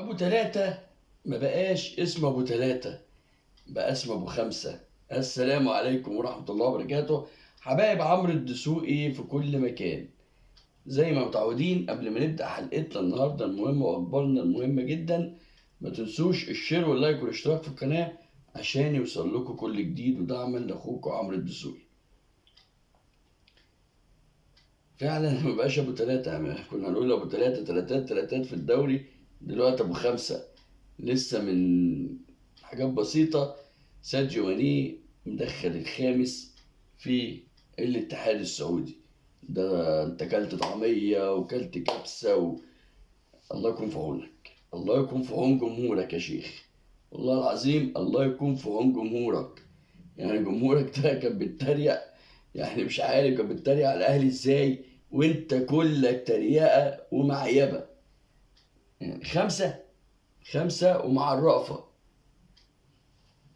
ابو تلاتة ما بقاش اسمه ابو تلاتة، بقى اسمه ابو خمسة. السلام عليكم ورحمة الله وبركاته. حبايب عمرو الدسوقي في كل مكان، زي ما متعودين قبل ما نبدأ حلقتنا النهاردة المهمة واخبارنا المهمة جدا، ما تنسوش الشير واللايك والاشتراك في القناة عشان يوصل لكم كل جديد، ودعما لاخوكم عمرو الدسوقي. فعلا ما بقاش ابو تلاتة، كنا هنقول ابو تلاتة تلاتات في الدوري، دلوقتي ابو خمسة. لسه من حاجات بسيطة ساديو ماني مدخل الخامس في الاتحاد السعودي. ده انت كلت طعمية وكلت كبسة الله يكون في عونك، الله يكون في عون جمهورك يا شيخ. والله العظيم الله يكون في عون جمهورك. يعني جمهورك ده كان بيتريق، يعني مش عارف كان بيتريق على الاهلي ازاي، وانت كلك تريقة ومعيبة. يعني خمسة ومع الرأفة.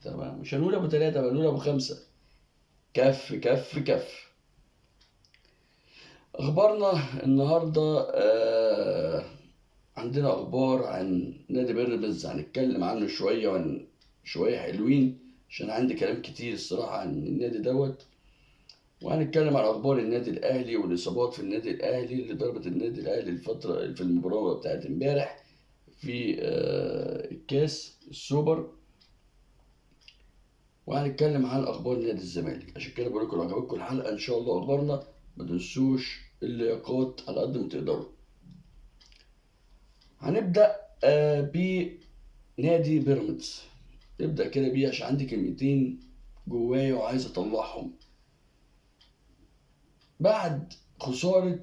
تمام، مش هنقول ابو ثلاثة بقى، هنقول ابو خمسة. كف كف كف. اخبارنا النهارده عندنا اخبار عن نادي بيراميدز، هنتكلم عنه شويه، وعن شويه حلوين عشان عندي كلام كتير الصراحه عن النادي دوت. وهنتكلم عن اخبار النادي الاهلي والاصابات في النادي الاهلي اللي ضربت النادي الاهلي الفتره في المباراه بتاعت امبارح في الكاس السوبر. وهنتكلم عن اخبار نادي الزمالك. عشان كده بقول لكم لو عجبتكم الحلقه ان شاء الله اخبارنا ما تنسوش اللياقات على قد ما تقدروا. هنبدا بنادي بيراميدز. نبدا كده بيه عشان عندي كلمتين جوايا وعايز اطلعهم. بعد خساره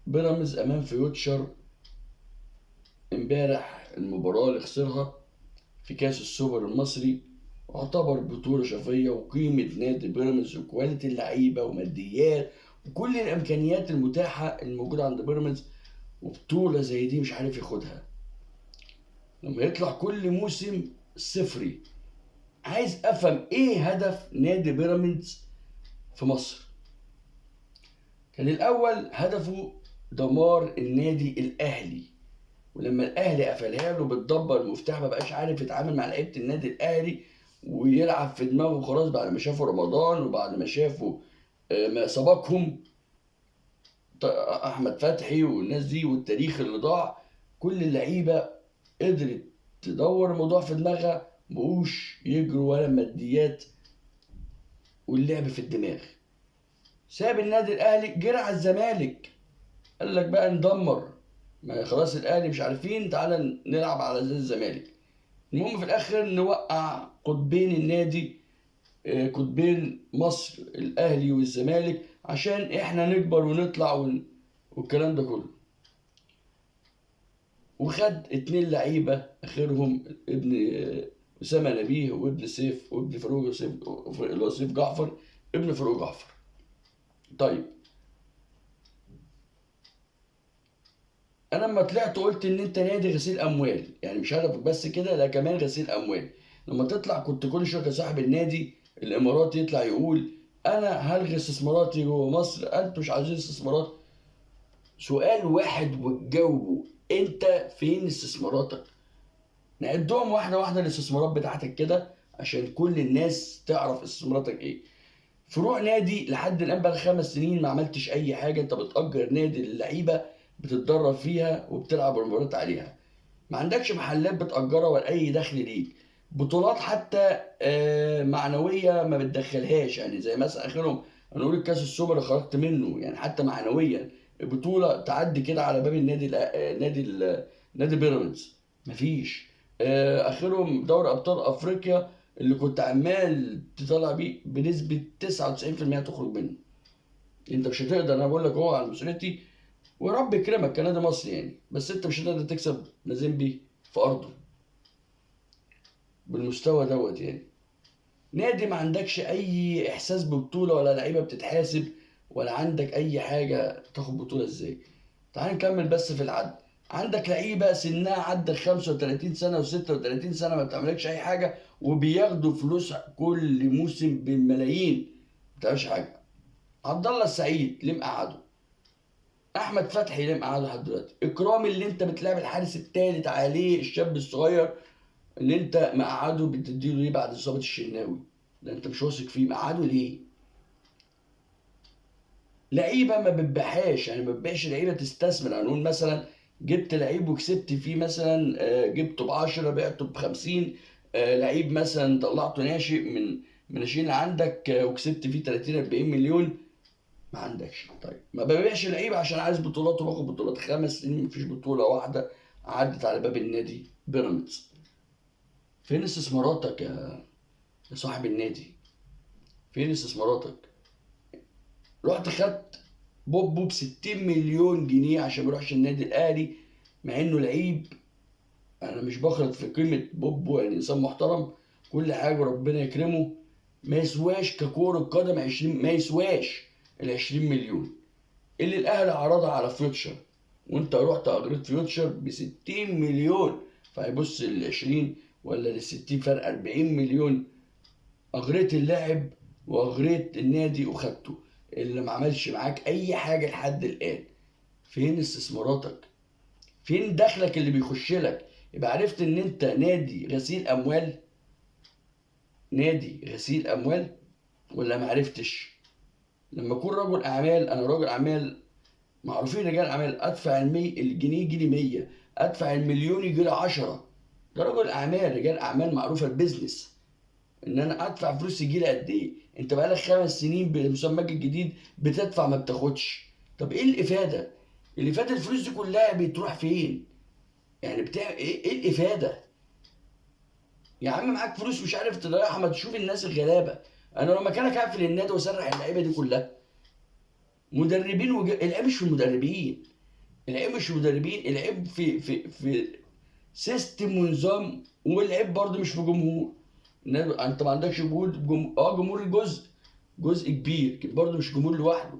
بيراميدز امام فيوتشر امبارح، المباراه اللي خسرها في كاس السوبر المصري، واعتبر بطولة شفية، وقيمة نادي بيراميدز وكواليتي اللعيبة وماديات وكل الإمكانيات المتاحة الموجودة عند بيراميدز، وبطولة زي دي مش عارف ياخدها لما يطلع كل موسم صفري. عايز أفهم إيه هدف نادي بيراميدز في مصر. كان الأول هدفه دمار النادي الأهلي، ولما الاهلي قفلها له بالضبه المفتاح ما بقاش عارف يتعامل مع لعيبه النادي الاهلي، ويلعب في دماغه خلاص بعد ما شافوا رمضان وبعد ما شافوا ما سبقهم احمد فتحي والناس دي والتاريخ اللي ضاع. كل اللعيبه قدرت تدور الموضوع في دماغها، مبقوش يجروا ولا ماديات واللعب في الدماغ. ساب النادي الاهلي جرى على الزمالك، قال لك بقى ندمر، ما خلاص الاهلي مش عارفين، تعالى نلعب على زي الزمالك. المهم في الاخر نوقع قطبين النادي، قطبين مصر الاهلي والزمالك، عشان احنا نكبر ونطلع والكلام ده كله. وخد 2 لعيبه اخرهم ابن اسامه نبيه وابن سيف وابن فاروق سيف، اللي هو سيف جعفر ابن فاروق جعفر. طيب، انا لما طلعت قلت ان انت نادي غسيل اموال، يعني مش هدفك بس كده، لا كمان غسيل اموال. لما تطلع كنت كل شويه كصاحب النادي الاماراتي يطلع يقول انا هلغي استثماراتي جوه مصر، انتوا مش عايزين استثمارات. سؤال واحد وتجاوبه، انت فين استثماراتك؟ نعدهم واحده واحده الاستثمارات بتاعتك كده عشان كل الناس تعرف استثماراتك ايه. فروع نادي لحد الان بقى 5 سنين ما عملتش اي حاجه، انت بتأجر نادي للعيبه بتتدرب فيها وبتلعب المباريات عليها، ما عندكش محلات بتأجرها ولا اي دخل ليك. بطولات حتى معنويه ما بتدخلهاش، يعني زي مثلا اخرهم هنقول الكاس السوبر اللي خرجت منه، يعني حتى معنويا بطوله تعدي كده على باب النادي نادي بيراميدز مفيش. اخرهم دوري ابطال افريقيا اللي كنت عمال تطلع بيه بنسبه 99% تخرج منه. انت مش هتقدر، انا بقول لك هو على مسؤوليتي، ورب يكرمك كنادي مصري يعني، بس انت مش هتقدر تكسب مازيمبي في ارضه بالمستوى دوت يعني. نادي ما عندكش اي احساس ببطوله ولا لعيبه بتتحاسب ولا عندك اي حاجه، تاخد بطوله ازاي؟ تعال نكمل بس في العد. عندك لعيبه سنها عدى 35 سنه و36 سنه ما بتعملكش اي حاجه، وبياخدوا فلوس كل موسم بالملايين، ما بتعملش حاجه. عبد الله السعيد ليه مقعده؟ احمد فتحي اللي مقعده لحد دلوقتي، اكرام اللي انت بتلعب الحارس الثالث عليه، الشاب الصغير اللي انت مقعده بتديله ليه بعد اصابه الشناوي؟ ده انت مش واثق فيه، مقعده ليه؟ لعيبه ما بتبيعهاش، يعني ما بتبيعش لعيبه تستثمر. هنقول مثلا جبت لعيب وكسبت فيه مثلا، جبته ب 10 بعته ب 50. لعيب مثلا طلعته ناشئ من الناشئين اللي عندك، وكسبت فيه 30 40 مليون. ما عندكش. طيب ما ببيعش لعيب عشان عايز بطولات وباخد بطولات. 5 سنين مفيش بطوله واحده عدت على باب النادي بيراميدز. فين استثماراتك يا صاحب النادي؟ فين استثماراتك؟ رحت خدت بوبو ب 60 مليون جنيه عشان ما يروحش النادي الاهلي، مع انه لعيب. انا مش بخرج في قيمه بوبو، يعني انسان محترم كل حاجه ربنا يكرمه، ما يسواش ككوره قدم 20، ما يسواش ال 20 مليون اللي الاهلي عرضها على فيوتشر. وانت رحت اجريت فيوتشر ب 60 مليون، فهيبص لل 20 ولا لل 60 فرق 40 مليون. اغريت اللاعب واغريت النادي وخدته، اللي ما عملش معاك اي حاجه لحد الان. فين استثماراتك؟ فين دخلك اللي بيخش لك؟ يبقى عرفت ان انت نادي غسيل اموال. نادي غسيل اموال ولا ما عرفتش؟ لما اكون رجل اعمال، انا راجل اعمال معروفين رجال اعمال، ادفع الجنيه يجي لي 100، ادفع المليون يجي لي 10. ده رجل اعمال، رجال اعمال معروفه البيزنس، ان انا ادفع فلوس يجي لي قد ايه. انت بقالك 5 سنين بمسماك الجديد بتدفع ما بتاخدش. طب ايه الافاده؟ الافاده الفلوس دي كلها بتروح فين؟ يعني بتعمل ايه الافاده؟ يا عم معاك فلوس مش عارف تضيعها، ما تشوف الناس الغلابه. انا لو مكانك هقفل النادي واسرح اللعيبه دي كلها. مدربين العيب مش في المدربين، العيب مش في المدربين، العيب في سيستم ونظام، والعيب برضه مش في جمهور. انت ما عندكش جهود جمهور جزء كبير برضه، مش جمهور لوحده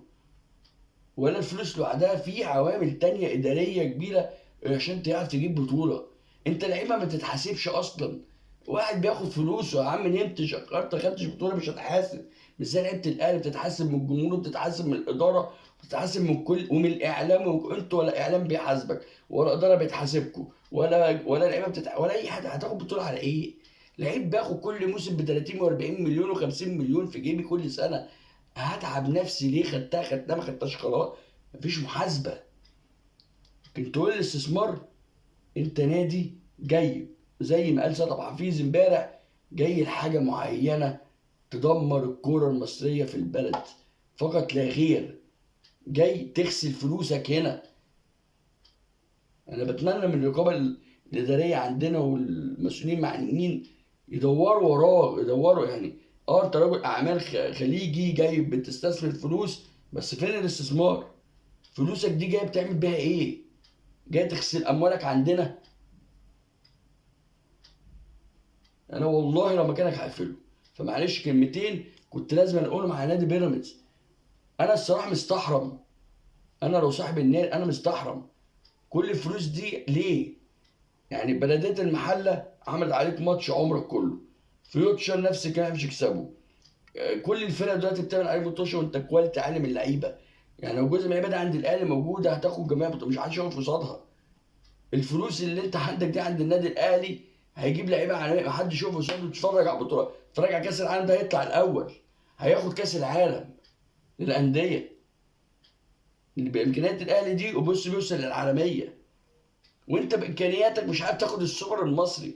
ولا الفلوس لوحدها، في عوامل تانية إدارية كبيرة عشان تعرف تجيب بطولة. انت لعيبة ما تتحاسبش أصلا. واحد بياخد فلوسه، يا عم نمت شكرت خدتش بطولة مش هتحاسب. مش زي لعيبة الأهلي بتتحاسب من الجمهور وبتتحاسب من الإدارة وبتتحاسب من كل ومن الإعلام، وانتوا ولا إعلام بيحاسبك ولا إدارة بتحاسبكم ولا لعيبة ولا أي حد. هتاخد بطولة على إيه؟ لعيب باخد كل موسم ب 30 و40 مليون و50 مليون في جيبي كل سنة. هتعب نفسي ليه؟ خدتها ما خدتهاش خلاص. مفيش محاسبه. لكن تقول الاستثمار، انت نادي جاي زي ما قال سيد عبد الحفيظ امبارح، جاي لحاجه معينه تدمر الكوره المصريه في البلد فقط لا غير. جاي تغسل فلوسك هنا. انا بتمنى من الرقابه الاداريه عندنا والمسؤولين المعنيين يدوروا وراه، يدوروا يعني. انت راجل اعمال خليجي جاي بتستثمر فلوس، بس فين الاستثمار؟ فلوسك دي جاي بتعمل بيها ايه؟ جاي تغسل اموالك عندنا؟ انا والله لو مكانك هقفله. فمعلش كلمتين كنت لازم اقولهم على نادي بيراميدز. انا الصراحه مستحرم. انا لو صاحب النادي انا مستحرم كل الفلوس دي ليه؟ يعني بلديه المحله عملت عليك ماتش عمرك كله، فيوتشر نفس الكلام مش يكسبوا. كل الفرق دلوقتي بتعمل عليك بطوشه وانت كواليتي عالي من اللعيبه. يعني لو جزء من اللعيبه ده عند الاهلي موجوده هتاخد جميع مش حدش ياخد قصادها. الفلوس اللي انت عندك دي عند النادي الاهلي هيجيب لعيبه عالميه، محدش يشوف قصاده. تتفرج على البطوله، تتفرج على كاس العالم، ده هيطلع الاول، هياخد كاس العالم للانديه اللي بامكانيات الاهلي دي، وبص بيوصل للعالميه، وانت بامكانياتك مش عارف تاخد السوبر المصري.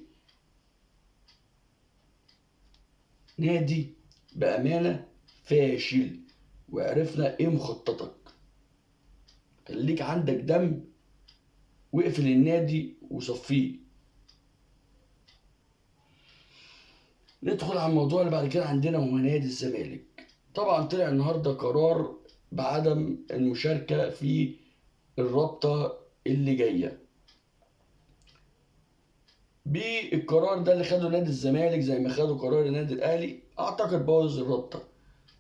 نادي بامانه فاشل، وعرفنا ايه مخططك. خليك عندك دم، واقفل النادي وصفيه. ندخل على الموضوع اللي بعد كده عندنا، هو نادي الزمالك. طبعا طلع النهارده قرار بعدم المشاركة في الرابطة اللي جاية. بالقرار ده اللي خده نادي الزمالك زي ما خدوا قرار النادي الأهلي، أعتقد بوظ الرابطة.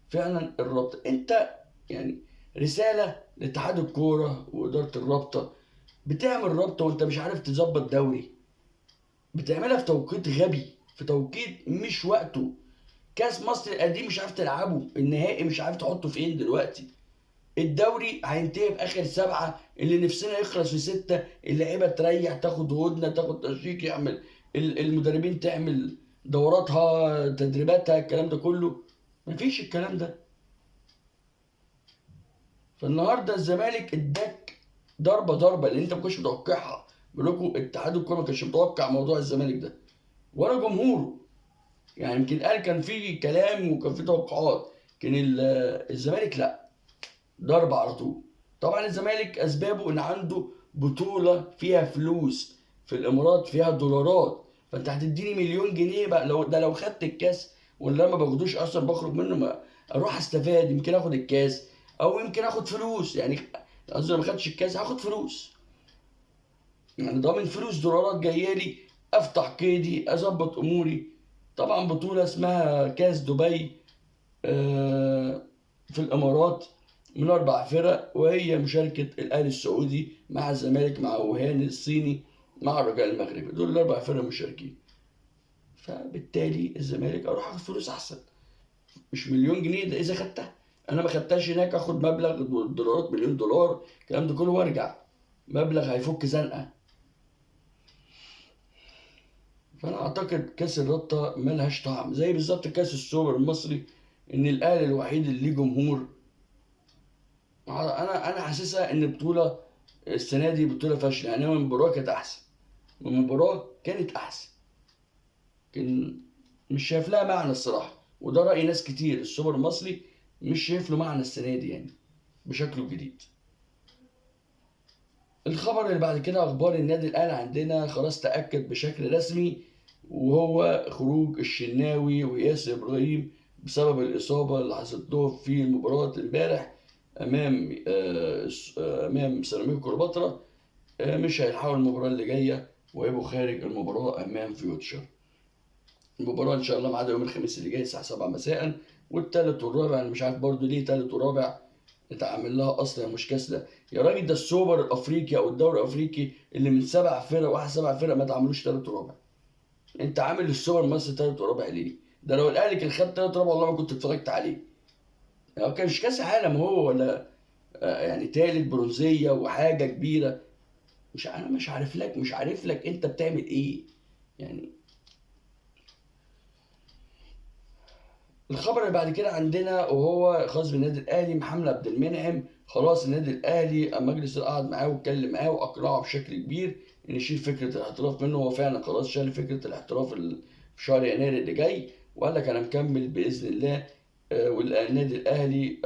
فعلا الرابطة أنت يعني رسالة لاتحاد الكورة وإدارة الرابطة، بتعمل رابطة وأنت مش عارف تظبط دوري، بتعملها في توقيت غبي، في توقيت مش وقته. كاس مصر القديم مش عارف تلعبه، النهائي مش عارف تحطه فين دلوقتي. الدوري هينتهي في اخر 7، اللي نفسنا يخلص في 6، اللعيبه تريح تاخد هدنه تاخد تشريك، يعمل المدربين تعمل دوراتها تدريباتها الكلام ده كله. مفيش الكلام ده. فالنهارده الزمالك اداك ضربه اللي انت ما كنتش متوقعها. بقول لكم اتحاد الكوره ما كانش متوقع موضوع الزمالك ده ولا جمهوره. يعني يمكن قال كان في كلام وكان في توقعات، لكن الزمالك لا، ضربه على طول. طبعا الزمالك اسبابه ان عنده بطوله فيها فلوس في الامارات فيها دولارات، فانت هتديني مليون جنيه بقى لو خدت الكاس، ولا ما باخدوش اصلا بخرج منه، ما اروح استفاد، يمكن اخد الكاس او يمكن اخد فلوس يعني. قصدي لو ما خدتش الكاس هاخد فلوس، يعني ضامن فلوس دولارات جايه لي، افتح قيدي اظبط اموري. طبعا بطوله اسمها كاس دبي في الامارات من 4 فرق، وهي مشاركه الاهلي السعودي مع الزمالك مع وهان الصيني مع الرجاء المغربي، دول ال4 فرق مشاركين. فبالتالي الزمالك اروح اخد فلوس احسن، مش مليون جنيه ده اذا خدتها. انا ما خدتهاش هناك اخد مبلغ دولارات مليون دولار الكلام ده كله وارجع، مبلغ هيفك زنقه. فانا اعتقد كاس الرابطه ملهاش طعم، زي بالظبط كاس السوبر المصري، ان الاهلي الوحيد اللي ليه جمهور. انا حاسسها ان البطوله السنه دي بطوله فاشله، يعني المباراه كانت احسن، المباراه كانت احسن، لكن مش شايف لها معنى الصراحه، وده راي ناس كتير. السوبر المصري مش شايف له معنى السنه دي يعني بشكله الجديد. الخبر اللي بعد كده اخبار النادي الاهلي عندنا خلاص تاكد بشكل رسمي، وهو خروج الشناوي وياسر ابراهيم بسبب الاصابه اللي حصلت له في المباراه امبارح امام سيراميكا كليوباترا. مش هيلحقوا المباراه اللي جايه وهيبقوا خارج المباراه امام فيوتشر. المباراه ان شاء الله ميعادها يوم الخميس اللي جاي الساعه 7 مساء. والتالت والرابع انا مش عارف برضو ليه تالت ورابع اتعمل لها اصلا، مش كاس ده يا راجل، ده السوبر الافريقي او الدوري الافريقي اللي من 7 فرق، واحد 7 فرق ما اتعملوش تالت ورابع. انت عامل السوبر المصري تالت ورابع ليه؟ ده لو الاهلي كان خد تالت ورابع والله ما كنت اتفرجت عليه. يعني كان مش كاس عالم هو ولا يعني تالت برونزيه وحاجه كبيره. انا مش عارف لك انت بتعمل ايه يعني. الخبر اللي بعد كده عندنا وهو خاص بالنادي الاهلي، محمد عبد المنعم خلاص النادي الاهلي مجلس قعد معاه واتكلم معاه واقنعه بشكل كبير ان يشيل فكره الاحتراف منه. هو فعلا خلاص شال فكره الاحتراف في شهر يناير اللي جاي، وقال لك انا مكمل باذن الله. والنادي الاهلي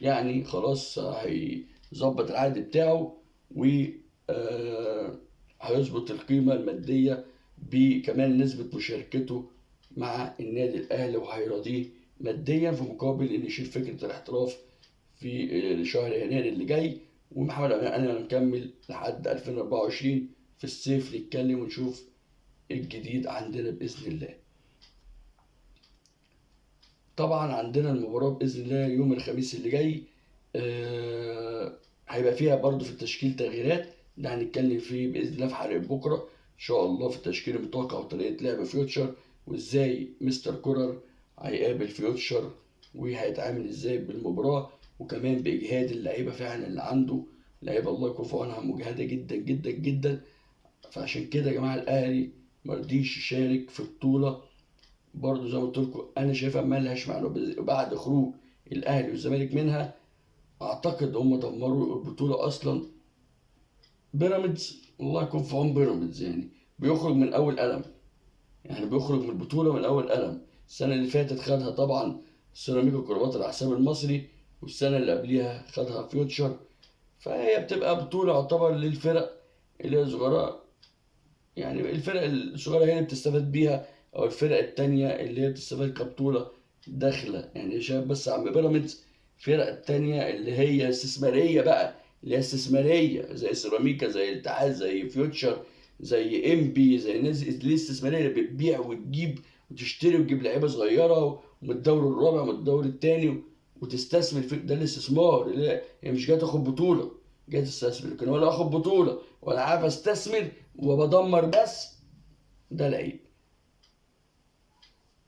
يعني خلاص هيظبط العقد بتاعه، و هيظبط القيمه الماديه بكمان نسبه مشاركته مع النادي الاهلي، وهيرضيه ماديا في مقابل ان يشيل فكره الاحتراف في شهر يناير اللي جاي. ومحمد انا مكمل لحد 2024 في الصيف نتكلم ونشوف الجديد عندنا باذن الله. طبعا عندنا المباراه باذن الله يوم الخميس اللي جاي، هيبقى فيها برضو في التشكيل تغييرات، ده هنتكلم فيه باذن الله في حلقه بكره ان شاء الله، في التشكيل المتوقع وطريقه لعب فيوتشر، وازاي مستر كولر هيقابل فيوتشر وهيتعامل ازاي بالمباراه، وكمان باجهاد اللعيبه فعلا اللي عنده. لعيبه الله يكون في عونها مجهده جدا جدا جدا. فعشان كده يا جماعه الاهلي مرضيش يشارك في بطوله برضو زي ما قلت لكم انا شايفها مالهاش معنى. بعد خروج الاهلي والزمالك منها اعتقد هم دمروا البطوله اصلا. بيراميدز الله يكون في عون بيراميدز، يعني بيخرج من اول قلم، يعني بيخرج من البطوله من اول قلم. السنه اللي فاتت خدها طبعا سيراميكا كليوباترا على حساب المصري، والسنه اللي قبليها خدها فيوتشر. فهي بتبقى بطوله يعتبر للفرق اللي هي صغيره، يعني الفرق الصغيره هي اللي بتستفاد بيها، او الفرق التانية اللي هي بتستفاد كبطوله داخله. يعني شايف بس عم بيراميدز الفرق التانية اللي هي استثماريه بقى، اللي هي استثماريه زي سيراميكا زي الاتحاد زي فيوتشر زي بي، زي الناس اللي استثماريه اللي بتبيع وتجيب وتشتري وتجيب لعيبه صغيره ومن الدوري الرابع ومن الدوري الثاني وتستثمر في ده الاستثمار. اللي هي مش جايه تاخد بطوله، جايه تستثمر، لكن ولا اخد بطوله ولا عارف استثمر وبدمر بس، ده العيب.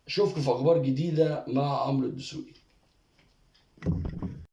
اشوفكم في اخبار جديده مع عمرو الدسوقي.